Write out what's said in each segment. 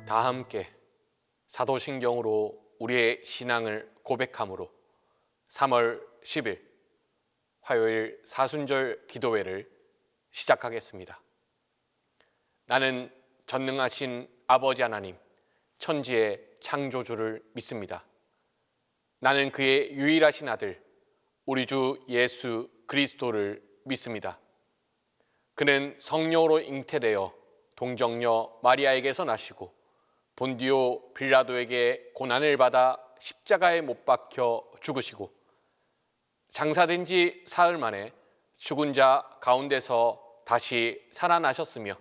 다 함께 사도신경으로 우리의 신앙을 고백함으로 3월 10일 화요일 사순절 기도회를 시작하겠습니다. 나는 전능하신 아버지 하나님, 천지의 창조주를 믿습니다. 나는 그의 유일하신 아들, 우리 주 예수 그리스도를 믿습니다. 그는 성령으로 잉태되어 동정녀 마리아에게서 나시고 본디오 빌라도에게 고난을 받아 십자가에 못 박혀 죽으시고 장사된 지 사흘 만에 죽은 자 가운데서 다시 살아나셨으며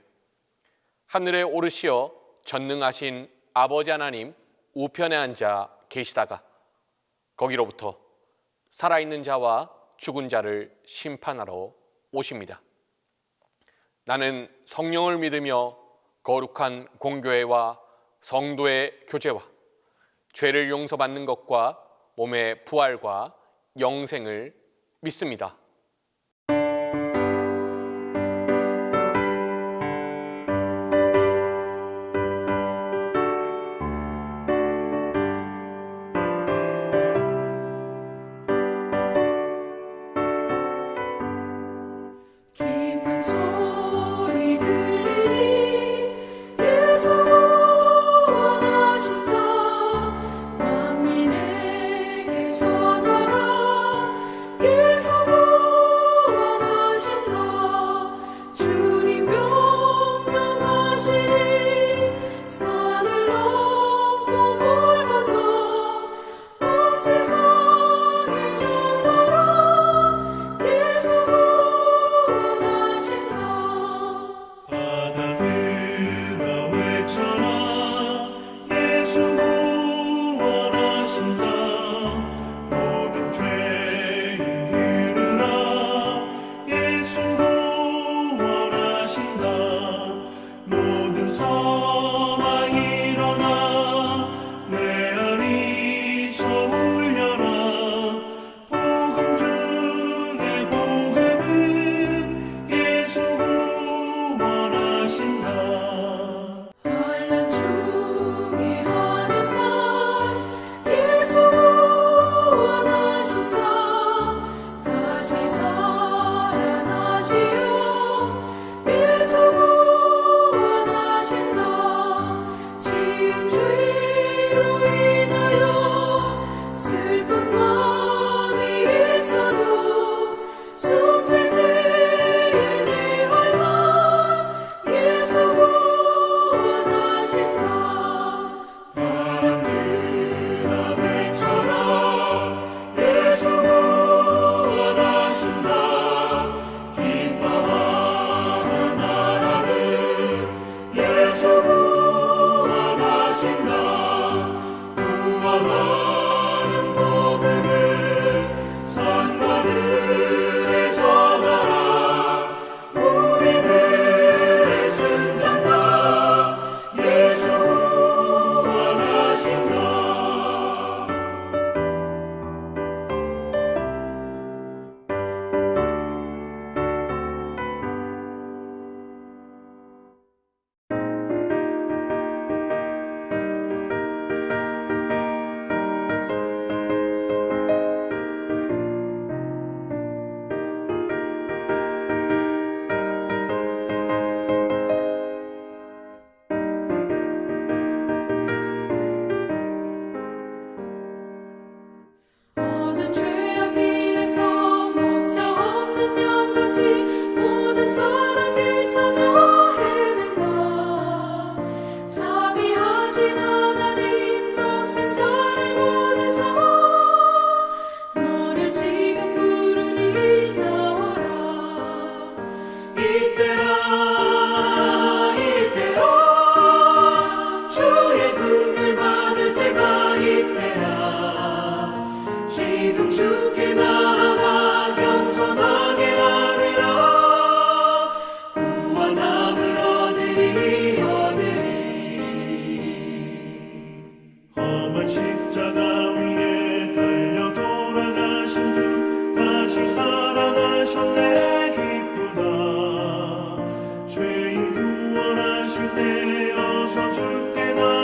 하늘에 오르시어 전능하신 아버지 하나님 우편에 앉아 계시다가 거기로부터 살아있는 자와 죽은 자를 심판하러 오십니다. 나는 성령을 믿으며 거룩한 공교회와 성도의 교제와 죄를 용서받는 것과 몸의 부활과 영생을 믿습니다. 죄인 구원하실 때 어서 주께 나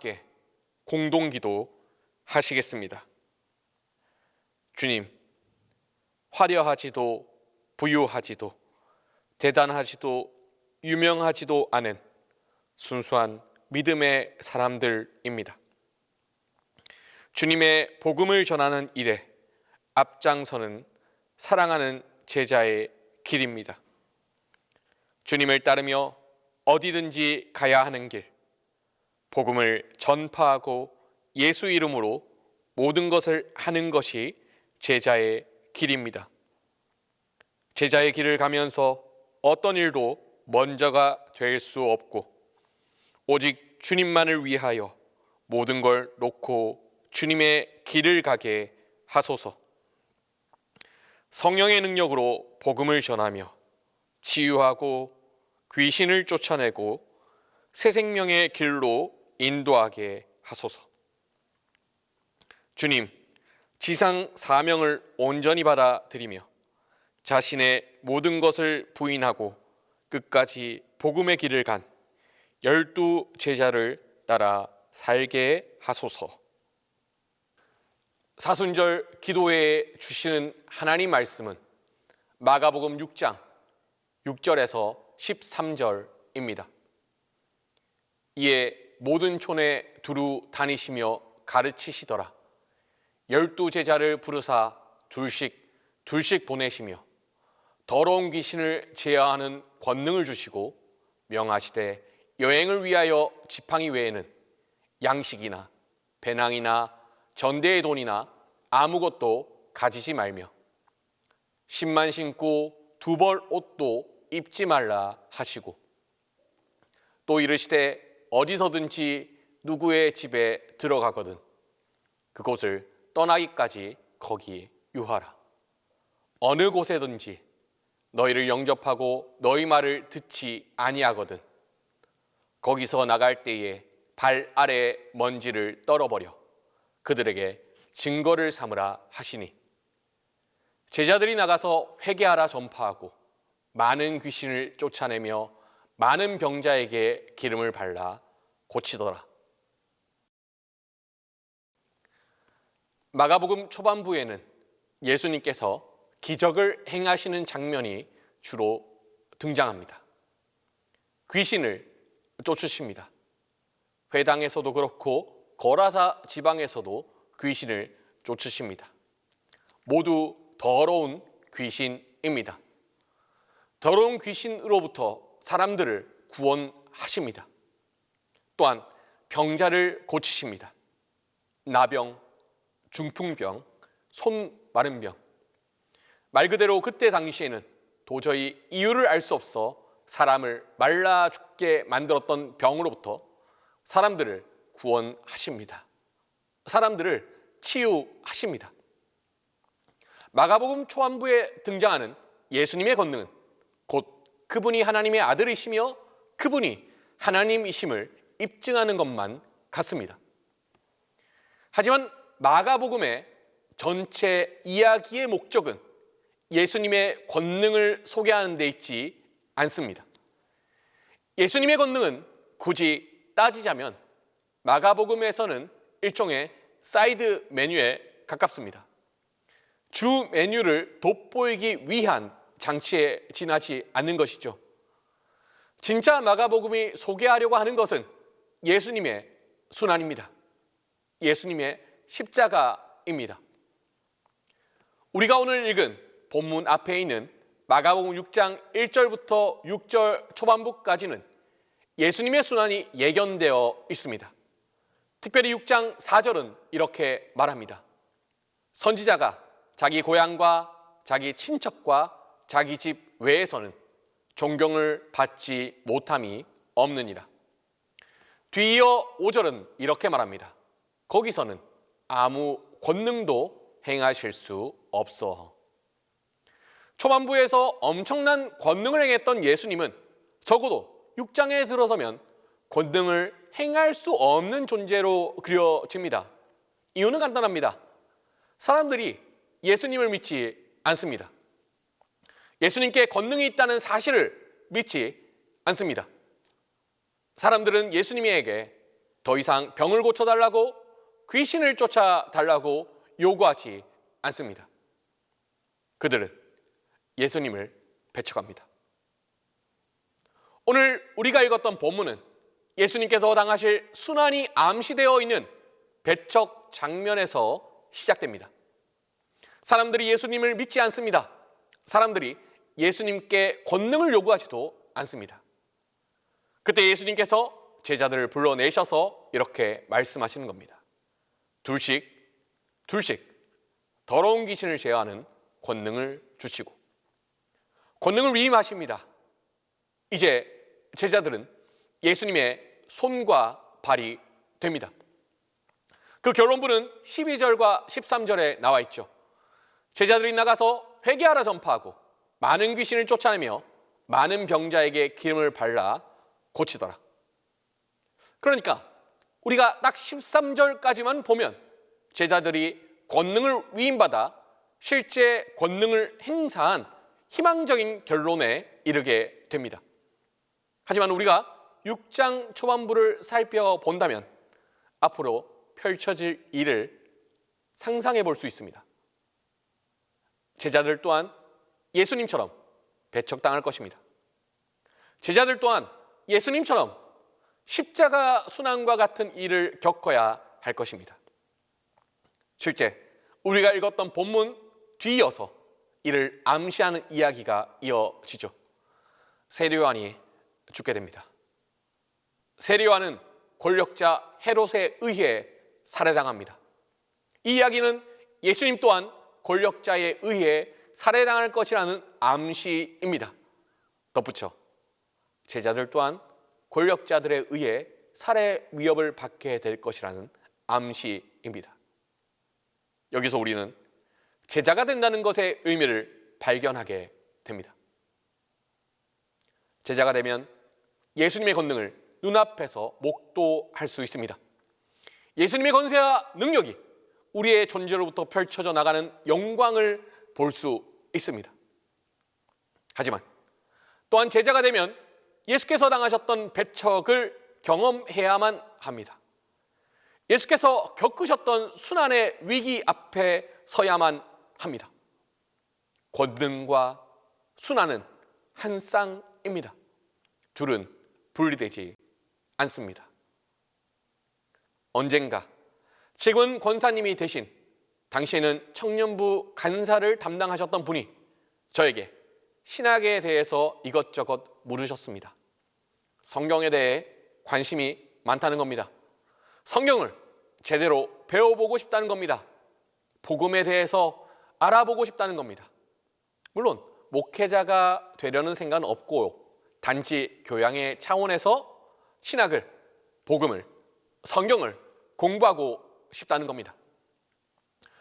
함께 공동기도 하시겠습니다. 주님, 화려하지도 부유하지도 대단하지도 유명하지도 않은 순수한 믿음의 사람들입니다. 주님의 복음을 전하는 일에 앞장서는 사랑하는 제자의 길입니다. 주님을 따르며 어디든지 가야 하는 길, 복음을 전파하고 예수 이름으로 모든 것을 하는 것이 제자의 길입니다. 제자의 길을 가면서 어떤 일도 먼저가 될 수 없고 오직 주님만을 위하여 모든 걸 놓고 주님의 길을 가게 하소서. 성령의 능력으로 복음을 전하며 치유하고 귀신을 쫓아내고 새 생명의 길로 인도하게 하소서. 주님, 지상 사명을 온전히 받아들이며 자신의 모든 것을 부인하고 끝까지 복음의 길을 간 12 제자를 따라 살게 하소서. 사순절 기도회에 주시는 하나님 말씀은 마가복음 6장 6절에서 13절입니다. 이에 모든 촌에 두루 다니시며 가르치시더라. 12 제자를 부르사 둘씩 보내시며 더러운 귀신을 제어하는 권능을 주시고 명하시되 여행을 위하여 지팡이 외에는 양식이나 배낭이나 전대의 돈이나 아무것도 가지지 말며 신만 신고 2벌 옷도 입지 말라 하시고 또 이르시되 어디서든지 누구의 집에 들어가거든 그곳을 떠나기까지 거기에 유하라. 어느 곳에든지 너희를 영접하고 너희 말을 듣지 아니하거든 거기서 나갈 때에 발 아래 먼지를 떨어버려 그들에게 증거를 삼으라 하시니 제자들이 나가서 회개하라 전파하고 많은 귀신을 쫓아내며 많은 병자에게 기름을 발라 고치더라. 마가복음 초반부에는 예수님께서 기적을 행하시는 장면이 주로 등장합니다. 귀신을 쫓으십니다. 회당에서도 그렇고 거라사 지방에서도 귀신을 쫓으십니다. 모두 더러운 귀신입니다. 더러운 귀신으로부터 사람들을 구원하십니다. 또한 병자를 고치십니다. 나병, 중풍병, 손 마른 병. 말 그대로 그때 당시에는 도저히 이유를 알 수 없어 사람을 말라 죽게 만들었던 병으로부터 사람들을 구원하십니다. 사람들을 치유하십니다. 마가복음 초반부에 등장하는 예수님의 권능은 곧 그분이 하나님의 아들이시며 그분이 하나님이심을 입증하는 것만 같습니다. 하지만 마가복음의 전체 이야기의 목적은 예수님의 권능을 소개하는 데 있지 않습니다. 예수님의 권능은 굳이 따지자면 마가복음에서는 일종의 사이드 메뉴에 가깝습니다. 주 메뉴를 돋보이기 위한 장치에 지나지 않는 것이죠. 진짜 마가복음이 소개하려고 하는 것은 예수님의 순환입니다. 예수님의 십자가입니다. 우리가 오늘 읽은 본문 앞에 있는 마가복음 6장 1절부터 6절 초반부까지는 예수님의 순환이 예견되어 있습니다. 특별히 6장 4절은 이렇게 말합니다. 선지자가 자기 고향과 자기 친척과 자기 집 외에서는 존경을 받지 못함이 없느니라. 뒤이어 5절은 이렇게 말합니다. 거기서는 아무 권능도 행하실 수 없어. 초반부에서 엄청난 권능을 행했던 예수님은 적어도 6장에 들어서면 권능을 행할 수 없는 존재로 그려집니다. 이유는 간단합니다. 사람들이 예수님을 믿지 않습니다. 예수님께 권능이 있다는 사실을 믿지 않습니다. 사람들은 예수님에게 더 이상 병을 고쳐달라고, 귀신을 쫓아달라고 요구하지 않습니다. 그들은 예수님을 배척합니다. 오늘 우리가 읽었던 본문은 예수님께서 당하실 순환이 암시되어 있는 배척 장면에서 시작됩니다. 사람들이 예수님을 믿지 않습니다. 사람들이 예수님께 권능을 요구하지도 않습니다. 그때 예수님께서 제자들을 불러내셔서 이렇게 말씀하시는 겁니다. 둘씩 더러운 귀신을 제어하는 권능을 주시고 권능을 위임하십니다. 이제 제자들은 예수님의 손과 발이 됩니다. 그 결론부는 12절과 13절에 나와 있죠. 제자들이 나가서 회개하라 전파하고 많은 귀신을 쫓아내며 많은 병자에게 기름을 발라 고치더라. 그러니까 우리가 딱 13절까지만 보면 제자들이 권능을 위임받아 실제 권능을 행사한 희망적인 결론에 이르게 됩니다. 하지만 우리가 6장 초반부를 살펴본다면 앞으로 펼쳐질 일을 상상해 볼 수 있습니다. 제자들 또한 예수님처럼 배척당할 것입니다. 제자들 또한 예수님처럼 십자가 순환과 같은 일을 겪어야 할 것입니다. 실제 우리가 읽었던 본문 뒤이어서 이를 암시하는 이야기가 이어지죠. 세례요한이 죽게 됩니다. 세례요한은 권력자 헤롯에 의해 살해당합니다. 이 이야기는 예수님 또한 권력자에 의해 살해당할 것이라는 암시입니다. 덧붙여 제자들 또한 권력자들에 의해 살해 위협을 받게 될 것이라는 암시입니다. 여기서 우리는 제자가 된다는 것의 의미를 발견하게 됩니다. 제자가 되면 예수님의 권능을 눈앞에서 목도할 수 있습니다. 예수님의 권세와 능력이 우리의 존재로부터 펼쳐져 나가는 영광을 볼 수 있습니다. 하지만 또한 제자가 되면 예수께서 당하셨던 배척을 경험해야만 합니다. 예수께서 겪으셨던 순환의 위기 앞에 서야만 합니다. 권능과 순환은 한 쌍입니다. 둘은 분리되지 않습니다. 언젠가 지금 권사님이 되신 당시에는 청년부 간사를 담당하셨던 분이 저에게 신학에 대해서 이것저것 물으셨습니다. 성경에 대해 관심이 많다는 겁니다. 성경을 제대로 배워보고 싶다는 겁니다. 복음에 대해서 알아보고 싶다는 겁니다. 물론 목회자가 되려는 생각은 없고 단지 교양의 차원에서 신학을, 복음을, 성경을 공부하고 싶다는 겁니다.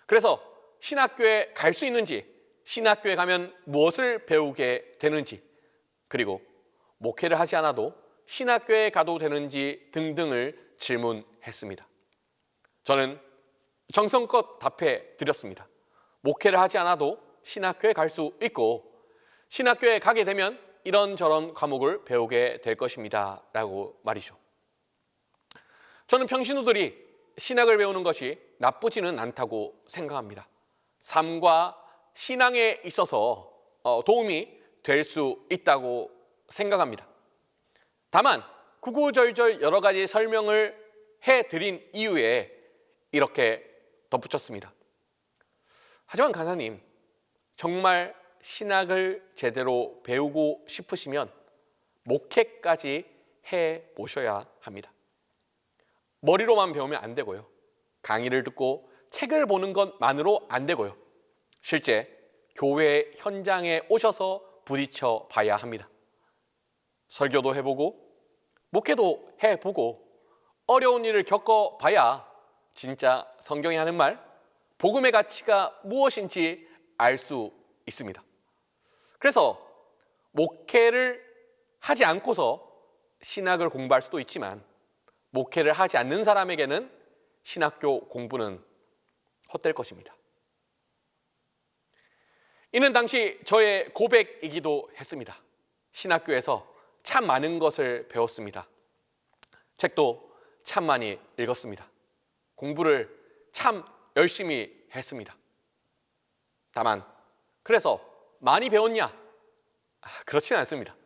그래서 신학교에 갈 수 있는지, 신학교에 가면 무엇을 배우게 되는지, 그리고 목회를 하지 않아도 신학교에 가도 되는지 등등을 질문했습니다. 저는 정성껏 답해 드렸습니다. 목회를 하지 않아도 신학교에 갈 수 있고 신학교에 가게 되면 이런저런 과목을 배우게 될 것입니다 라고 말이죠. 저는 평신도들이 신학을 배우는 것이 나쁘지는 않다고 생각합니다. 삶과 신앙에 있어서 도움이 될 수 있다고 생각합니다. 다만 구구절절 여러 가지 설명을 해드린 이후에 이렇게 덧붙였습니다. 하지만 간사님, 정말 신학을 제대로 배우고 싶으시면 목회까지 해보셔야 합니다. 머리로만 배우면 안 되고요. 강의를 듣고 책을 보는 것만으로 안 되고요. 실제 교회 현장에 오셔서 부딪혀 봐야 합니다. 설교도 해보고 목회도 해보고 어려운 일을 겪어봐야 진짜 성경이 하는 말, 복음의 가치가 무엇인지 알 수 있습니다. 그래서 목회를 하지 않고서 신학을 공부할 수도 있지만 목회를 하지 않는 사람에게는 신학교 공부는 헛될 것입니다. 이는 당시 저의 고백이기도 했습니다. 신학교에서 참 많은 것을 배웠습니다. 책도 참 많이 읽었습니다. 공부를 참 열심히 했습니다. 다만 그래서 많이 배웠냐? 그렇지는 않습니다.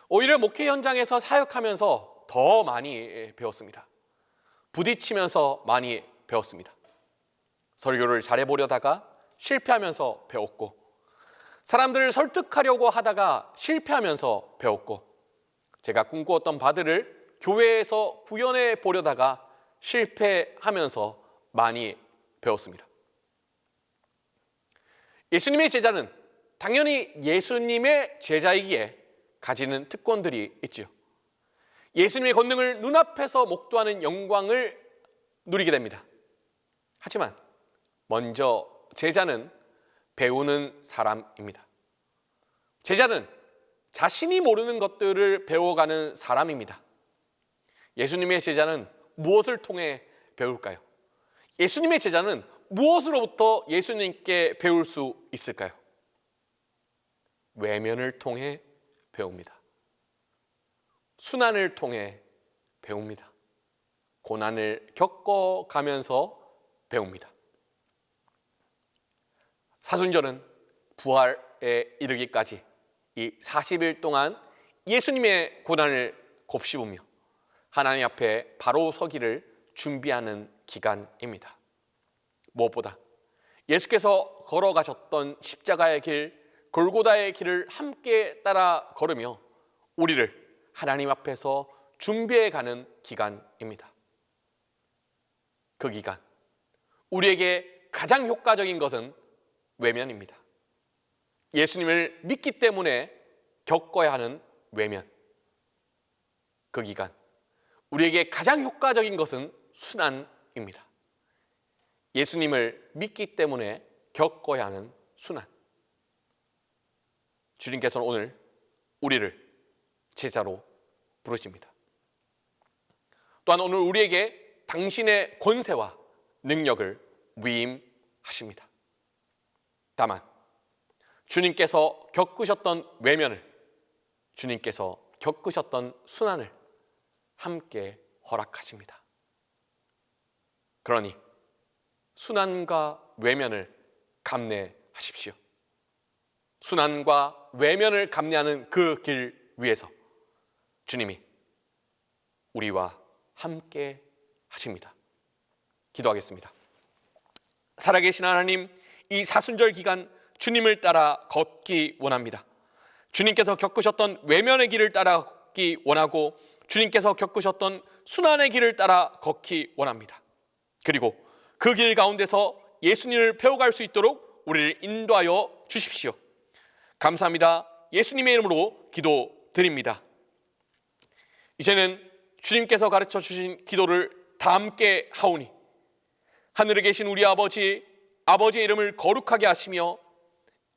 오히려 목회 현장에서 사역하면서 더 많이 배웠습니다. 부딪히면서 많이 배웠습니다. 설교를 잘해보려다가 실패하면서 배웠고, 사람들을 설득하려고 하다가 실패하면서 배웠고, 제가 꿈꾸었던 바들을 교회에서 구현해 보려다가 실패하면서 많이 배웠습니다. 예수님의 제자는 당연히 예수님의 제자이기에 가지는 특권들이 있지요. 예수님의 권능을 눈앞에서 목도하는 영광을 누리게 됩니다. 하지만 먼저 제자는 배우는 사람입니다. 제자는 자신이 모르는 것들을 배워가는 사람입니다. 예수님의 제자는 무엇을 통해 배울까요? 예수님의 제자는 무엇으로부터 예수님께 배울 수 있을까요? 외면을 통해 배웁니다. 순환을 통해 배웁니다. 고난을 겪어가면서 배웁니다. 사순절은 부활에 이르기까지 이 40일 동안 예수님의 고난을 곱씹으며 하나님 앞에 바로 서기를 준비하는 기간입니다. 무엇보다 예수께서 걸어가셨던 십자가의 길, 골고다의 길을 함께 따라 걸으며 우리를 하나님 앞에서 준비해가는 기간입니다. 그 기간, 우리에게 가장 효과적인 것은 외면입니다. 예수님을 믿기 때문에 겪어야 하는 외면. 그 기간, 우리에게 가장 효과적인 것은 순환입니다. 예수님을 믿기 때문에 겪어야 하는 순환. 주님께서는 오늘 우리를 제자로 부르십니다. 또한 오늘 우리에게 당신의 권세와 능력을 위임하십니다. 다만 주님께서 겪으셨던 외면을, 주님께서 겪으셨던 순환을 함께 허락하십니다. 그러니 순환과 외면을 감내하십시오. 순환과 외면을 감내하는 그 길 위에서 주님이 우리와 함께 하십니다. 기도하겠습니다. 살아계신 하나님, 이 사순절 기간 주님을 따라 걷기 원합니다. 주님께서 겪으셨던 외면의 길을 따라 걷기 원하고 주님께서 겪으셨던 순환의 길을 따라 걷기 원합니다. 그리고 그 길 가운데서 예수님을 배워갈 수 있도록 우리를 인도하여 주십시오. 감사합니다. 예수님의 이름으로 기도드립니다. 이제는 주님께서 가르쳐 주신 기도를 다 함께 하오니 하늘에 계신 우리 아버지, 아버지의 이름을 거룩하게 하시며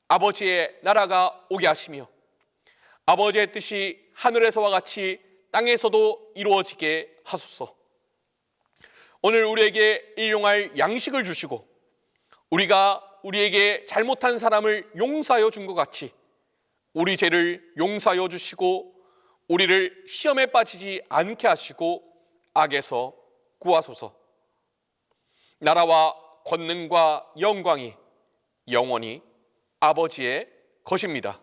아버지의 나라가 오게 하시며 아버지의 뜻이 하늘에서와 같이 땅에서도 이루어지게 하소서. 오늘 우리에게 일용할 양식을 주시고 우리가 우리에게 잘못한 사람을 용서하여 준 것 같이 우리 죄를 용서하여 주시고 우리를 시험에 빠지지 않게 하시고 악에서 구하소서. 나라와 권능과 영광이 영원히 아버지의 것입니다.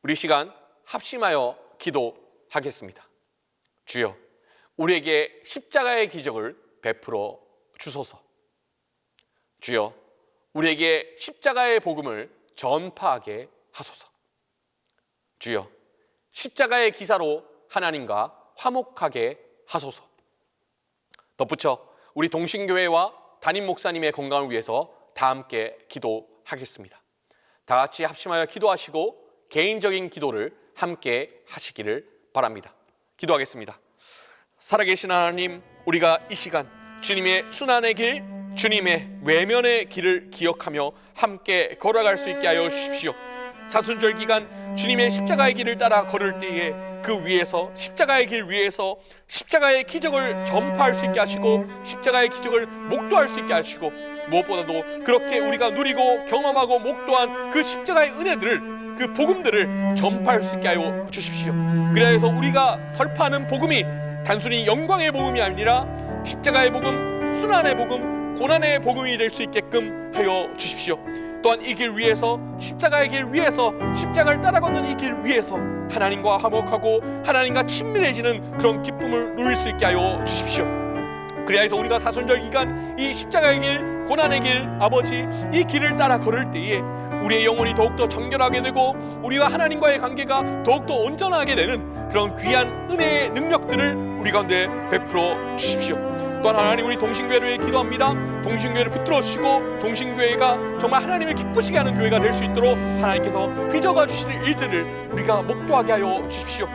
우리 시간 합심하여 기도하겠습니다. 주여, 우리에게 십자가의 기적을 베풀어 주소서. 주여, 우리에게 십자가의 복음을 전파하게 하소서. 주여, 십자가의 기사로 하나님과 화목하게 하소서. 덧붙여 우리 동신교회와 담임 목사님의 건강을 위해서 다 함께 기도하겠습니다. 다 같이 합심하여 기도하시고 개인적인 기도를 함께 하시기를 바랍니다. 기도하겠습니다. 살아계신 하나님, 우리가 이 시간 주님의 순환의 길, 주님의 외면의 길을 기억하며 함께 걸어갈 수 있게 하여 주십시오. 사순절 기간 주님의 십자가의 길을 따라 걸을 때에 그 위에서, 십자가의 길 위에서 십자가의 기적을 전파할 수 있게 하시고 십자가의 기적을 목도할 수 있게 하시고 무엇보다도 그렇게 우리가 누리고 경험하고 목도한 그 십자가의 은혜들을, 그 그 복음들을 전파할 수 있게 하여 주십시오. 그래서 우리가 설파하는 복음이 단순히 영광의 복음이 아니라 십자가의 복음, 순환의 복음, 고난의 복음이 될 수 있게끔 하여 주십시오. 또한 이 길 위에서, 십자가의 길 위에서, 십자가를 따라 걷는 이 길 위에서 하나님과 화목하고 하나님과 친밀해지는 그런 기쁨을 누릴 수 있게 하여 주십시오. 그래서 우리가 사순절 기간 이 십자가의 길, 고난의 길, 아버지 이 길을 따라 걸을 때에 우리의 영혼이 더욱더 정결하게 되고 우리가 하나님과의 관계가 더욱더 온전하게 되는 그런 귀한 은혜의 능력들을 우리 가운데 베풀어 주십시오. 또한 하나님, 우리 동신교회를 위해 기도합니다. 동신교회를 붙들어 주시고 동신교회가 정말 하나님을 기쁘시게 하는 교회가 될 수 있도록 하나님께서 빚어가 주시는 일들을 우리가 목도하게 하여 주십시오.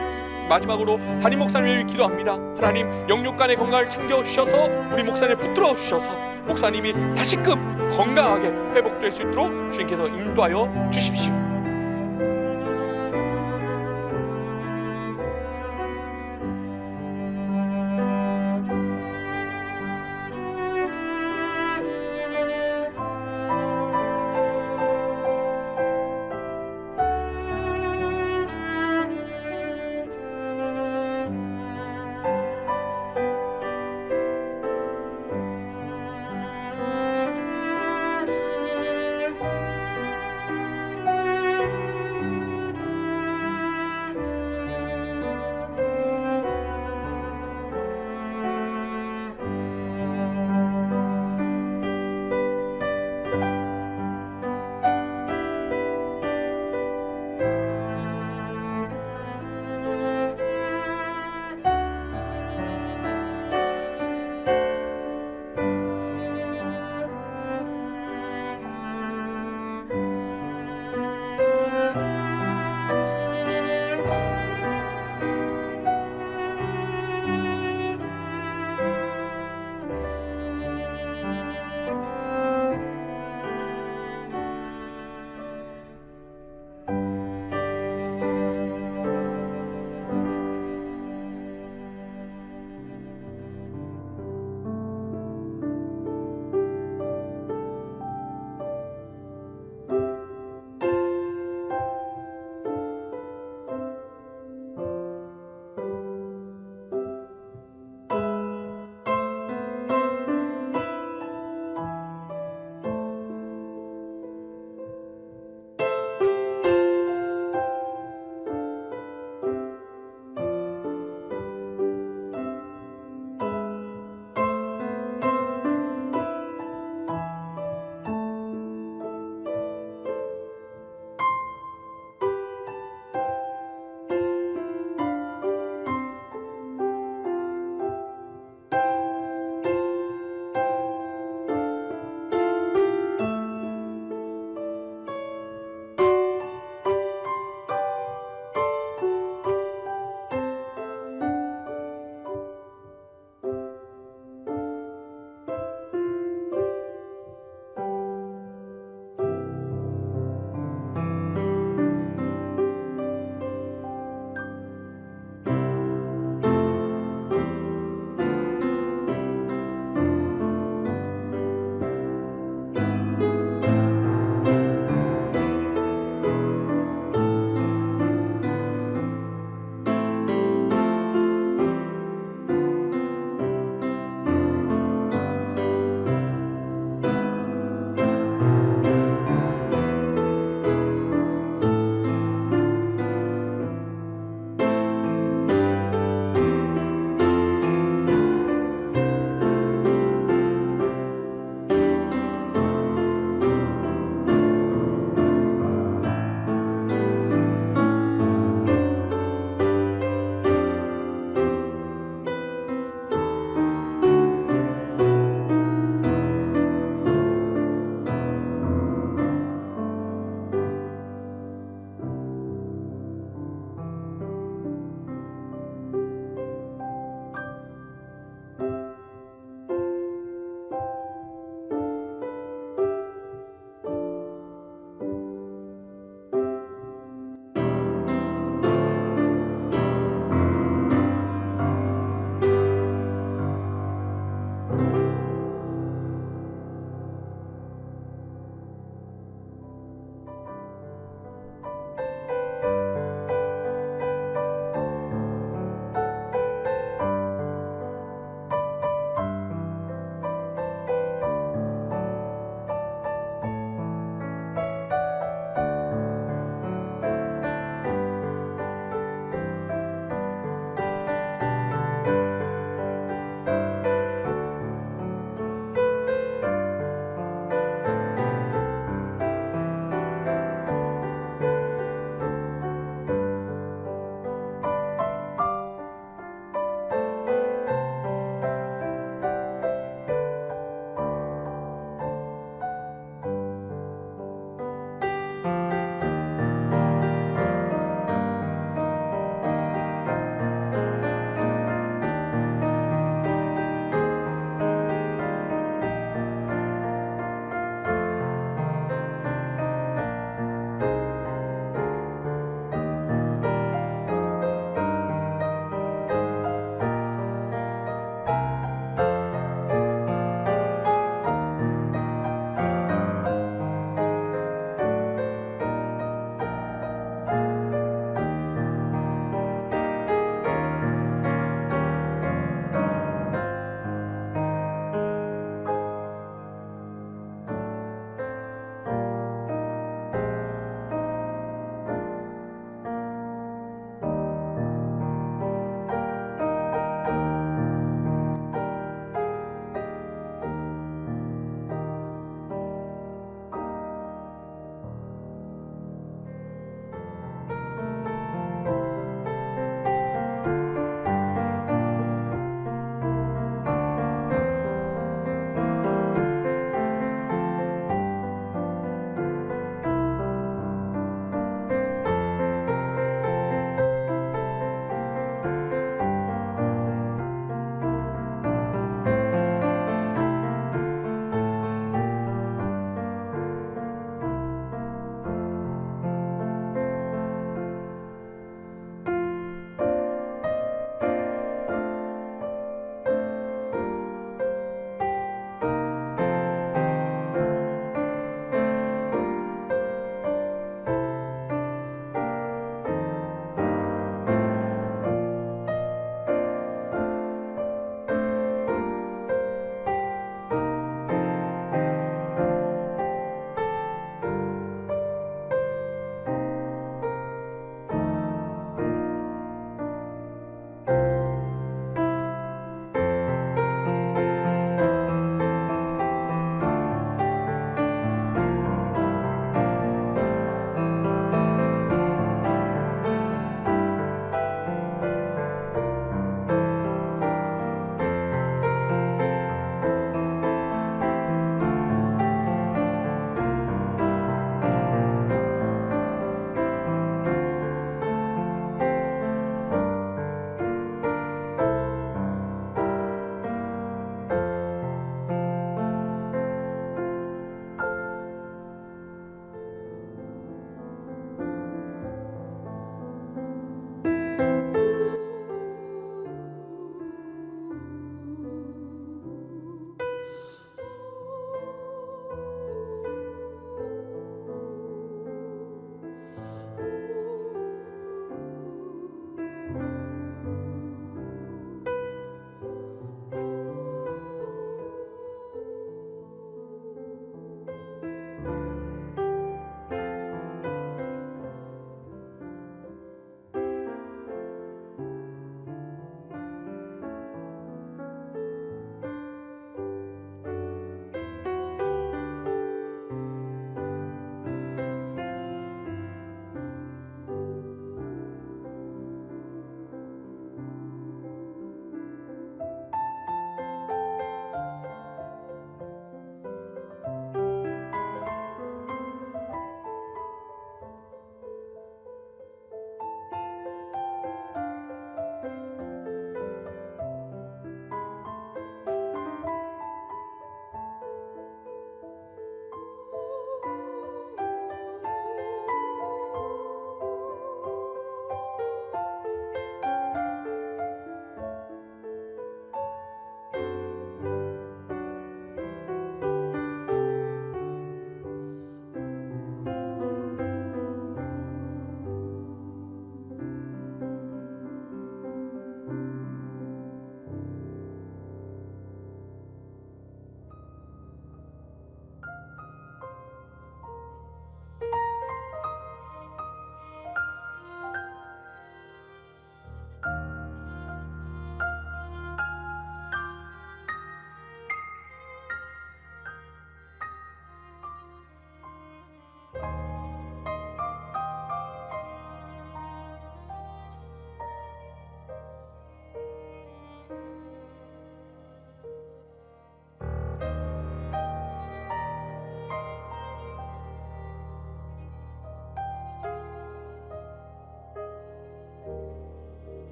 마지막으로 담임 목사님을 위해 기도합니다. 하나님, 영육간의 건강을 챙겨주셔서 우리 목사님을 붙들어 주셔서 목사님이 다시금 건강하게 회복될 수 있도록 주님께서 인도하여 주십시오.